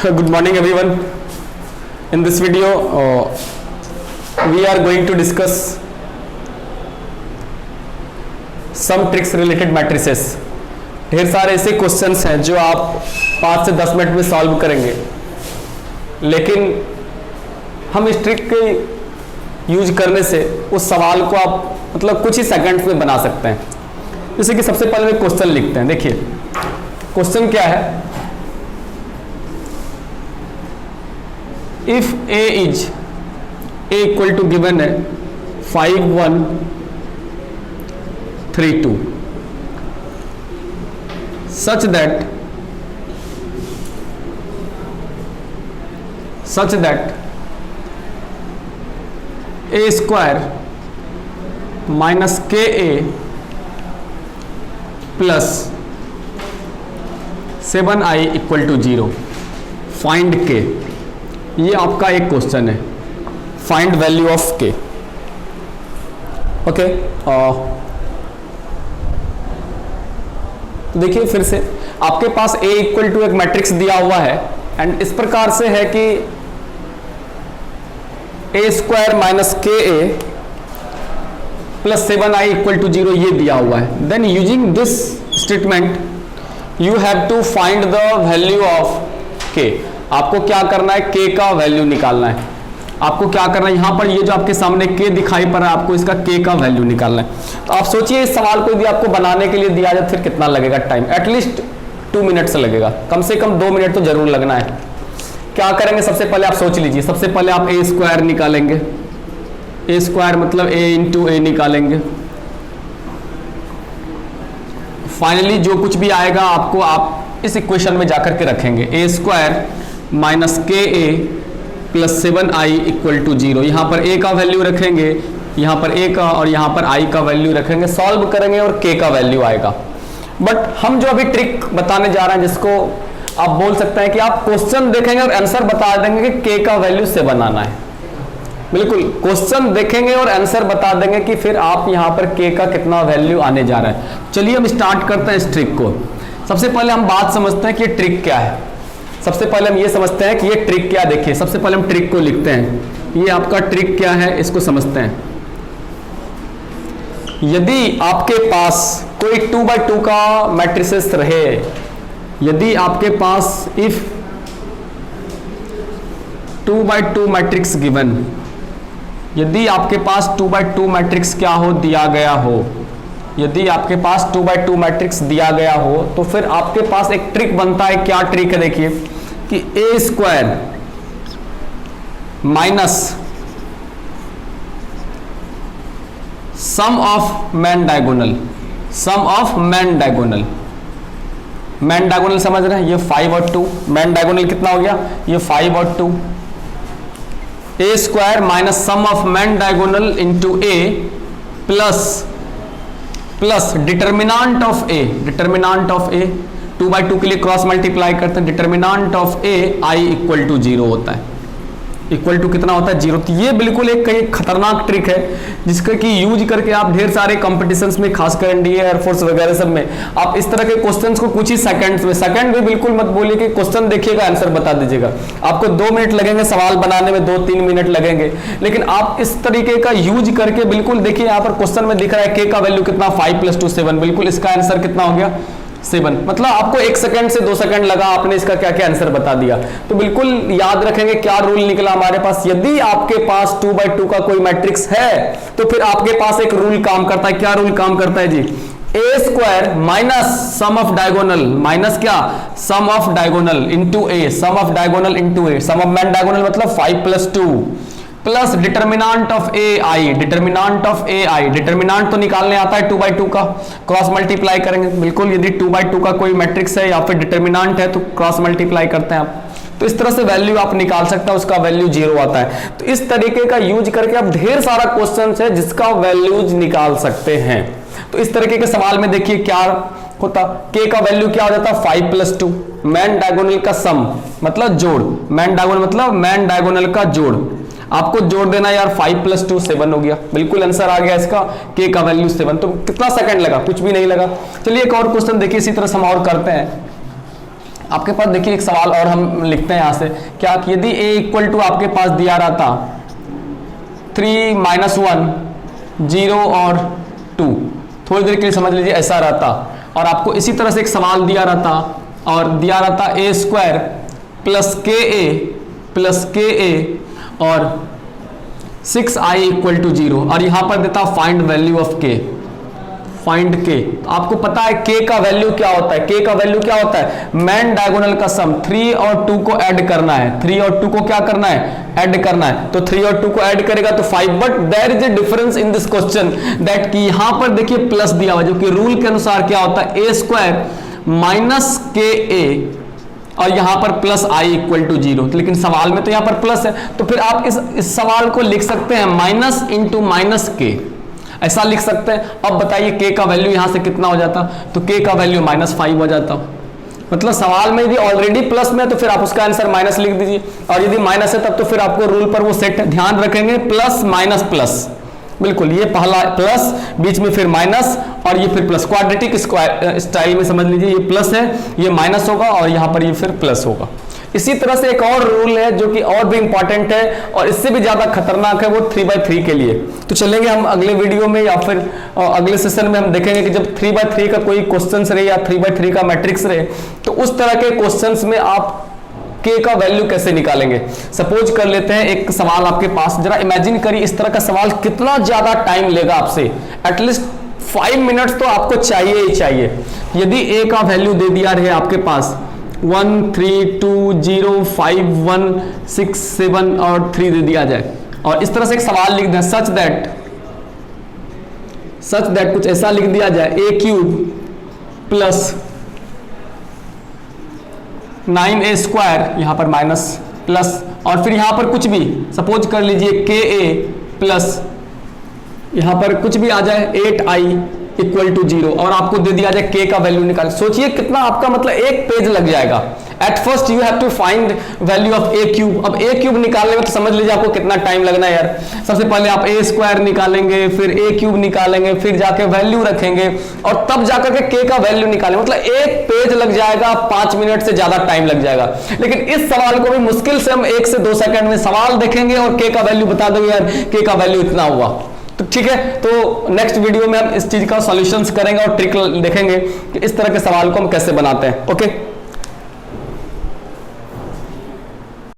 Good morning everyone. In this video we are going to discuss some tricks related matrices. ढेर सारे ऐसे questions हैं जो आप 5 से 10 मिनट में सॉल्व करेंगे, लेकिन हम इस ट्रिक के यूज करने से उस सवाल को आप मतलब कुछ ही सेकंड्स में बना सकते हैं। जैसे कि सबसे पहले क्वेश्चन लिखते हैं। देखिए क्वेश्चन क्या है, if a is a equal to given है 5 1 3 2 such that a square minus ka plus 7i equal to 0, find k। ये आपका एक क्वेश्चन है, फाइंड वैल्यू ऑफ के। ओके, तो देखिए फिर से आपके पास a इक्वल टू एक मैट्रिक्स दिया हुआ है एंड इस प्रकार से है कि a स्क्वायर माइनस के ए प्लस 7i इक्वल टू 0 ये दिया हुआ है। Then using this statement you have to find the value of K. आपको क्या करना है, k का वैल्यू निकालना है। आपको क्या करना है, यहां पर ये जो आपके सामने k दिखाई पड़ रहा है, आपको इसका k का वैल्यू निकालना है। तो आप सोचिए इस सवाल को यदि आपको बनाने के लिए दिया जाए फिर कितना लगेगा टाइम, एटलीस्ट 2 मिनट्स लगेगा, कम से कम 2 मिनट तो जरूर लगना है। क्या करेंगे, सबसे पहले आप सोच लीजिए, सबसे पहले आप a स्क्वायर निकालेंगे। a स्क्वायर मतलब a इंटू ए निकालेंगे। फाइनली जो कुछ भी आएगा आपको आप इस इक्वेशन में जाकर के रखेंगे, a स्क्वायर माइनस के ए प्लस 7i इक्वल टू 0। यहाँ पर a का वैल्यू रखेंगे, यहाँ पर a का और यहाँ पर i का वैल्यू रखेंगे, सॉल्व करेंगे और k का वैल्यू आएगा। बट हम जो अभी ट्रिक बताने जा रहे हैं, जिसको आप बोल सकते हैं कि आप क्वेश्चन देखेंगे और आंसर बता देंगे कि k का वैल्यू 7 आना है। बिल्कुल, क्वेश्चन देखेंगे और आंसर बता देंगे कि फिर आप यहाँ पर k का कितना वैल्यू आने जा रहा है। चलिए हम स्टार्ट करते हैं इस ट्रिक को। सबसे पहले हम बात समझते हैं कि ये ट्रिक क्या है। सबसे पहले हम ये समझते हैं कि ये ट्रिक क्या। देखिए सबसे पहले हम ट्रिक को लिखते हैं। ये आपका ट्रिक क्या है इसको समझते हैं। यदि आपके पास कोई 2x2 का मैट्रिसेस रहे, यदि आपके पास इफ 2x2 मैट्रिक्स गिवन, यदि आपके पास 2x2 मैट्रिक्स क्या हो, दिया गया हो, यदि आपके पास 2x2 मैट्रिक्स दिया गया हो तो फिर आपके पास एक ट्रिक बनता है। क्या ट्रिक है, देखिए कि a square minus sum of main diagonal, sum of main diagonal. Main diagonal समझ रहे हैं, ये 5 और 2, मैन डायगोनल कितना हो गया, ये 5 और 2। a square minus sum of main diagonal into a plus determinant of a, determinant of a 2x2 के लिए क्रॉस मल्टीप्लाई करते हैं, determinant of a i equal to 0 होता है। इक्वल टू कितना होता है, 0। तो ये बिल्कुल एक खतरनाक ट्रिक है जिसका कि यूज करके आप ढेर सारे कॉम्पिटिशन्स में, खासकर एनडीए, एयरफोर्स वगैरह सब में आप इस तरह के क्वेश्चंस को कुछ ही सेकंड्स में, सेकंड भी बिल्कुल मत बोलिए कि क्वेश्चन देखिएगा आंसर बता दीजिएगा। आपको 2 मिनट लगेंगे सवाल बनाने में, 2-3 मिनट लगेंगे, लेकिन आप इस तरीके का यूज करके बिल्कुल देखिए यहाँ पर क्वेश्चन में दिख रहा है k का वैल्यू कितना, 5 + 2 7, बिल्कुल इसका आंसर कितना हो गया 7। मतलब आपको 1 सेकंड से 2 सेकंड लगा, आपने इसका क्या क्या आंसर बता दिया। तो बिल्कुल याद रखेंगे क्या रूल निकला हमारे पास। यदि आपके पास 2x2 का कोई मैट्रिक्स है तो फिर आपके पास एक रूल काम करता है। क्या रूल काम करता है जी, a square minus sum of diagonal, minus क्या, sum of diagonal into a, sum of diagonal into a, sum of main diagonal मतलब 5 + 2 plus determinant of A I, determinant of A I, determinant तो निकालने आता है 2x2 का, cross multiply करेंगे। बिल्कुल, यदि 2x2 का कोई मैट्रिक्स है या फिर डिटर्मिनांट है तो क्रॉस मल्टीप्लाई करते हैं आप। तो इस तरह से वैल्यू आप निकाल सकते हैं, उसका वैल्यू 0 आता है। तो इस तरीके का यूज करके आप ढेर सारा क्वेश्चन है जिसका वैल्यूज निकाल सकते हैं। तो इस तरीके के सवाल में देखिए क्या होता, k का वैल्यू क्या हो जाता, 5 + 2, मैन डायगोनल का सम मतलब जोड़, मैन डायगोनल मतलब मैन डायगोनल का जोड़, आपको जोड़ देना यार 5 + 2 7 हो गया। बिल्कुल आंसर आ गया इसका, k का वैल्यू 7। तो कितना सेकंड लगा, कुछ भी नहीं लगा। चलिए एक और क्वेश्चन देखिए, इसी तरह से हम और करते हैं। आपके पास देखिए एक सवाल और हम लिखते हैं यहां से, क्या कि यदि a इक्वल टू आपके पास दिया रहता 3 - 1 0 और 2, थोड़ी देर के लिए समझ लीजिए ऐसा रहता, और आपको इसी तरह से एक सवाल दिया रहता और दिया रहता a² + ka और 6i = 0, और यहां पर देता find value of k, find k। तो आपको पता है k का वैल्यू क्या होता है, k का वैल्यू क्या होता है, मैन डायगोनल का सम, 3 और 2 को ऐड करना है, 3 और 2 को क्या करना है, ऐड करना है। तो 3 और 2 को ऐड करेगा तो 5, but there is a difference in this question that कि यहां पर देखिए प्लस दिया हुआ, जो कि रूल के अनुसार क्या होता है, a² - ka और यहां पर +i = 0, लेकिन सवाल में तो यहां पर प्लस है, तो फिर आप इस सवाल को लिख सकते हैं माइनस इंटू माइनस के, ऐसा लिख सकते हैं। अब बताइए k का वैल्यू यहां से कितना हो जाता, तो k का वैल्यू -5 हो जाता। मतलब सवाल में यदि ऑलरेडी प्लस में है तो फिर आप उसका आंसर माइनस लिख दीजिए, और यदि माइनस है तब तो फिर आपको रूल पर वो सेट ध्यान रखेंगे प्लस माइनस प्लस, बिल्कुल ये पहला प्लस, बीच में फिर माइनस और ये फिर प्लस, क्वाड्रेटिक स्टाइल में समझ लीजिए, ये प्लस है ये माइनस होगा और यहां पर ये फिर प्लस होगा। इसी तरह से एक और रूल है जो कि और भी इंपॉर्टेंट है और इससे भी ज्यादा खतरनाक है, वो 3/3 के लिए। तो चलेंगे हम अगले वीडियो में या फिर अगले सेशन में हम देखेंगे कि जब 3/3 का कोई क्वेश्चन रहे या 3/3 का मैट्रिक्स रहे तो उस तरह के क्वेश्चंस में आप k का वैल्यू कैसे निकालेंगे। सपोज कर लेते हैं एक सवाल आपके पास, जरा इमेजिन करिए इस तरह का सवाल कितना ज्यादा टाइम लेगा आपसे, एटलीस्ट 5 मिनट्स तो आपको चाहिए ही चाहिए। यदि a का वैल्यू दे दिया रहे आपके पास 1 3 2 0 5 1 6 7 और 3 दे दिया जाए, और इस तरह से एक सवाल लिख दें सच दैट कुछ ऐसा लिख दिया जाए a³ + 9a² यहां पर माइनस प्लस, और फिर यहां पर कुछ भी सपोज कर लीजिए ka प्लस यहां पर कुछ भी आ जाए 8i = 0, और आपको दे दिया जाए k का वैल्यू निकाल। सोचिए कितना आपका मतलब एक पेज लग जाएगा। At first you have to find value of a³। अब a³ निकालने में तो समझ लीजिए आपको कितना टाइम लगना है यार। सबसे पहले आप a² निकालेंगे, फिर a³ निकालेंगे, फिर जाके वैल्यू रखेंगे और तब जाकर के k का वैल्यू निकालेंगे, मतलब एक पेज लग जाएगा, 5 मिनट से ज्यादा टाइम लग जाएगा। लेकिन इस सवाल को भी मुश्किल से हम 1 से 2 सेकंड में सवाल देखेंगे और k का वैल्यू बता देंगे यार k का वैल्यू इतना हुआ। तो ठीक है, तो नेक्स्ट वीडियो में हम इस चीज का सॉल्यूशंस करेंगे और ट्रिक देखेंगे कि इस तरह के सवाल को हम कैसे बनाते हैं। ओके।